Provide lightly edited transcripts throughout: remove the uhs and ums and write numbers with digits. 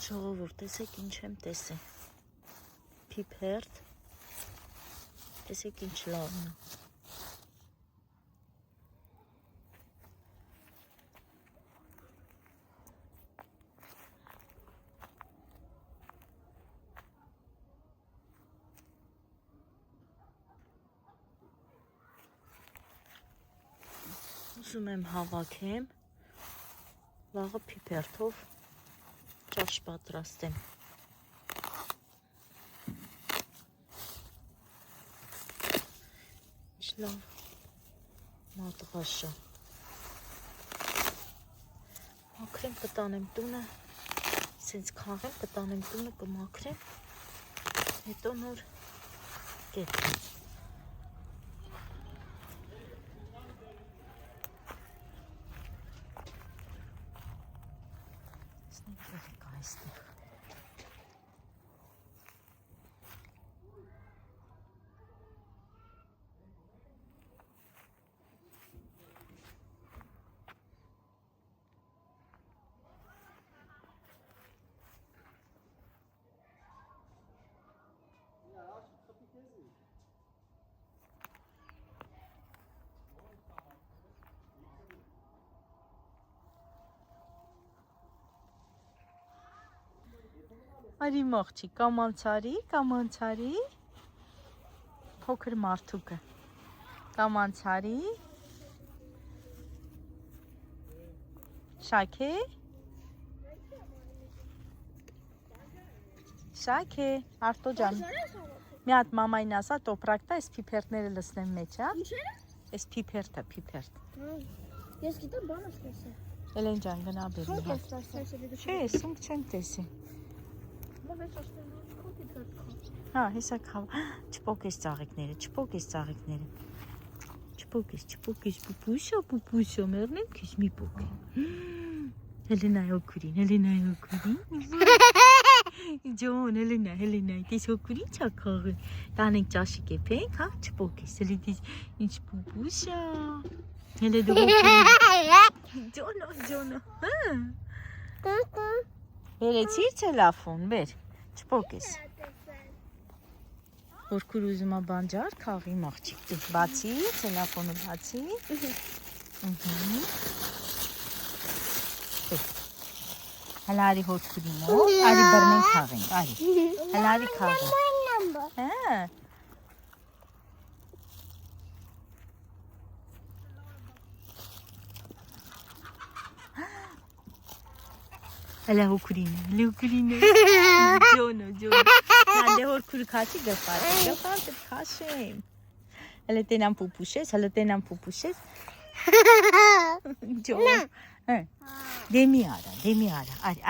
Ժողովուրդ, տեսեք ինչ եմ տեսել։ Փիփերթ։ Տեսեք ինչ լավն է։ Ուզում եմ հավաքեմ, վաղը փիփերթով ճաշ պատրաստեմ։ Ինչ լավ մատղաշ է։ Մաքրեմ, կտանեմ տունը, սենց քաղեմ, կտանեմ տունը, կմաքրեմ, հետո նոր կետ։ Այստեղ։ Արի մողջի, կամանցարի, փոքր մարդուկը, կամանցարի, շաքե, Արտո ջան, մի հատ մամային ասա, տոպրակտա, այս փիփերթները լսնեմ մեջ, հա? Ինչերը? Այս փիփերթը։ Ես գիտեմ բան ես տեսել։ Էլեն ջան, գնա բերի հատ։ Չէ, սունկ չեմ տեսել։ Հա, հեսա քավ։ Չպոկես ծաղիկները։ Չպոկես, պուպուշա, մեռնեմ քեզ մի պոկի։ Հելենայի օգուրին։ Ջոն, Հելենայի, դες օգուրին չա քաղել։ Տանենք ճաշի կեփենք, հա, չպոկես, էլի դες ինչ պուպուշա։ Հելե դու օգուրին։ Ջոնը, հա։ Վերեցիր ցելոֆոն, բեր, չպոկես։ Որքուր ուզում է բանջար, քաղի մաղջիկ, դու բացի, ցելոֆոնը բացի։ Հələ արի հորքուրին է, արի բրնեն քաղենք, արի, հələ արի քաղենք։ Հա։ Հələ հորքուրին է, ջոնը, հələ հորքուրը քաշի գլխարը քաշեմ։ Հələ տենամ պուպուշես, ջոն, դեմի արա,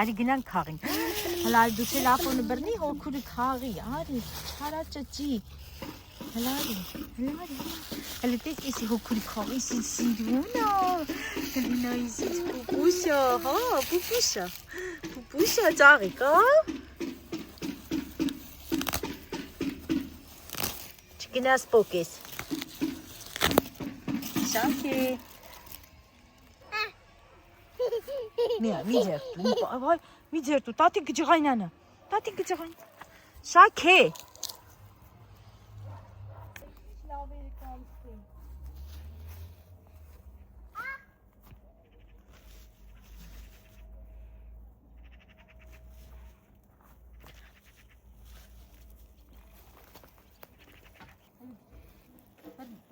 արի գնանք քաղենք, հələ արի դու ցելոֆոնը բռնի, հորքուրը քաղի, արի, չարաճճի, հələ արի, հələ տես էսի հորքուրի քաղի, սիրունա, հելինայիս պուպուշա, հա, Պուպուշա ծաղիկ, չգնաս պոկես։ Շանքի։ Մի ձերտու, տատին կջղայնանը, շանքի։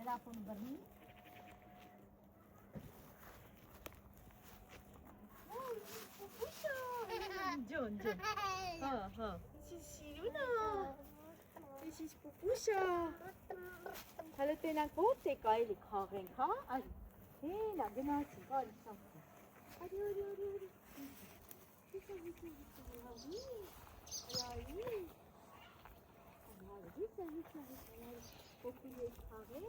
Telefonu bırnı. John. Ha. Şişiruna. Şiş pupuşa. Hale tena kote kayli kağen ha. Ay. Hela gnaçı var sam. Hadi. Popüler kahve.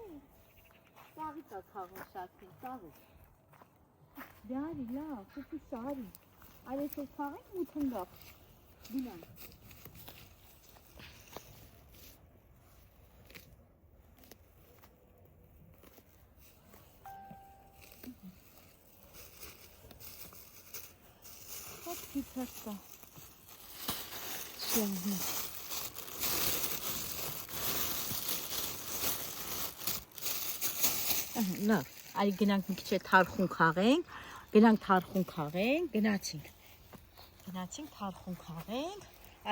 Sağ kahve şarkı sağ. Yani la, kutu sağ. Ay şey kahve mutunda. Bilen. Hop pipetta. լավն է։ Լավ, այ գնանք մի քիչ թարխուն խաղենք, գնացինք թարխուն խաղենք,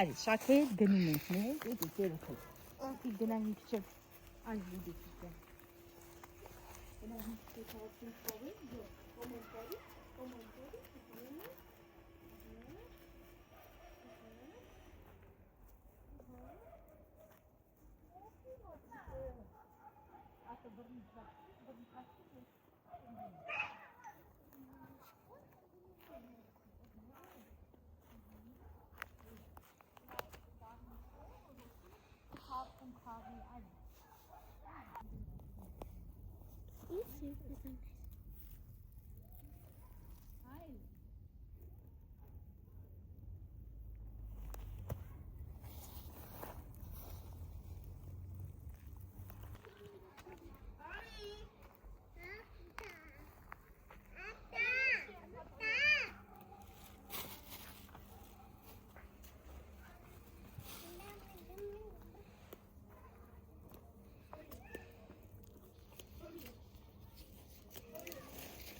այ շաքե գնում ենք մենք, իդի երեքով, գնանք մի քիչ այլ վիդեո գնանք մի քիչ թարխուն խաղենք,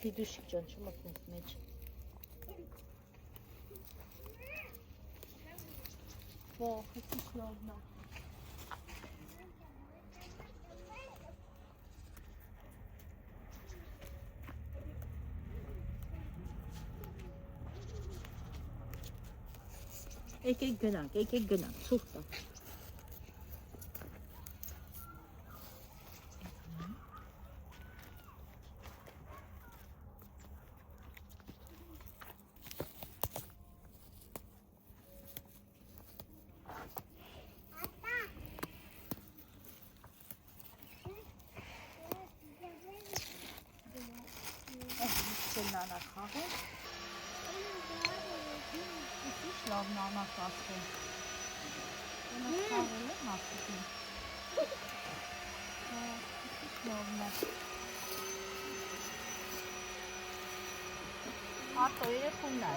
Դիդուշիկ ջան, չմտնես մեջ։ Խեցիկ լավն է։ Եկեք գնանք, ցուրտ է։ Նանա խաղում։ Ինչ լավ նանա կասկեն։ Նանա խաղում է հասկին։ Ինչ լավն է։ Արտո երեքումն է։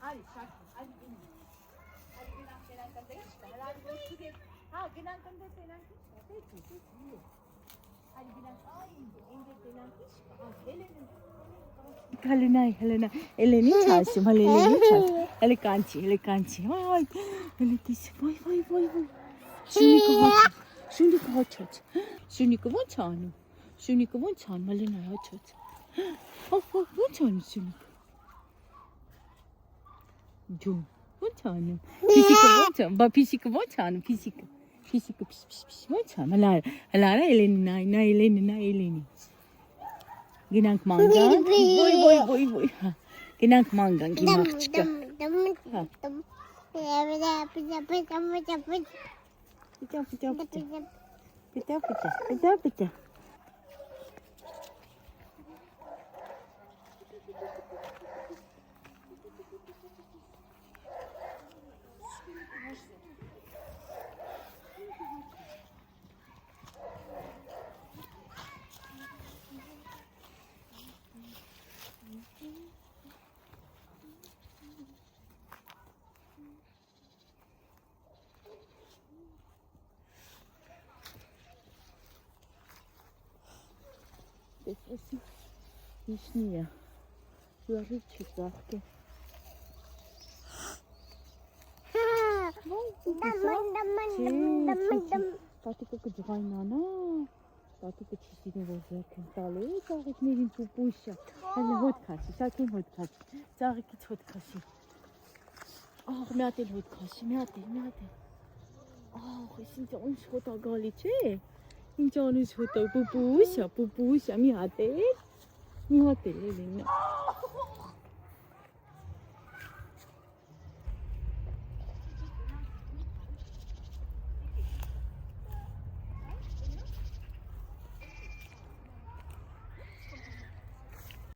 Hadi şarkı, hadi gelin. Hadi günah gelen kanda işte. Hadi boş gidelim. Ha günah kanda gelen işte. Peki, iyi. Hadi günah, ay indi gelen işte. Helena. Eleni çalışım, Eleni çalışım. Hele kançı. Vay. Hele dişi, vay. Şunik haçaç. Şunik vançan, Elena haçaç. Vançan şunik. Jum, vançanım. Pisika vançan, ba pisika vançanım, pisika. Pis, vançan. Halara Eleni. Ginank mangan. Boy. Ginank mangan, gimak çıka. Pita. 됐mesin. Vişniye. Yarı çıktı. Տատիկը կջղայնանա, տատիկը չի սիրում որ ձեռք են տալու, ծաղիկներին պուպուշա, հələ հոտ քաշի, շակին հոտ քաշի, ծաղիկից հոտ քաշի, աղ մի հատ էլ հոտ քաշի, մի հատ էլ, աղ ես ինձ անուշ հոտ ա գալի չէ, ինձ անուշ հոտ ա պուպուշա, մի հատ էլ Էլինա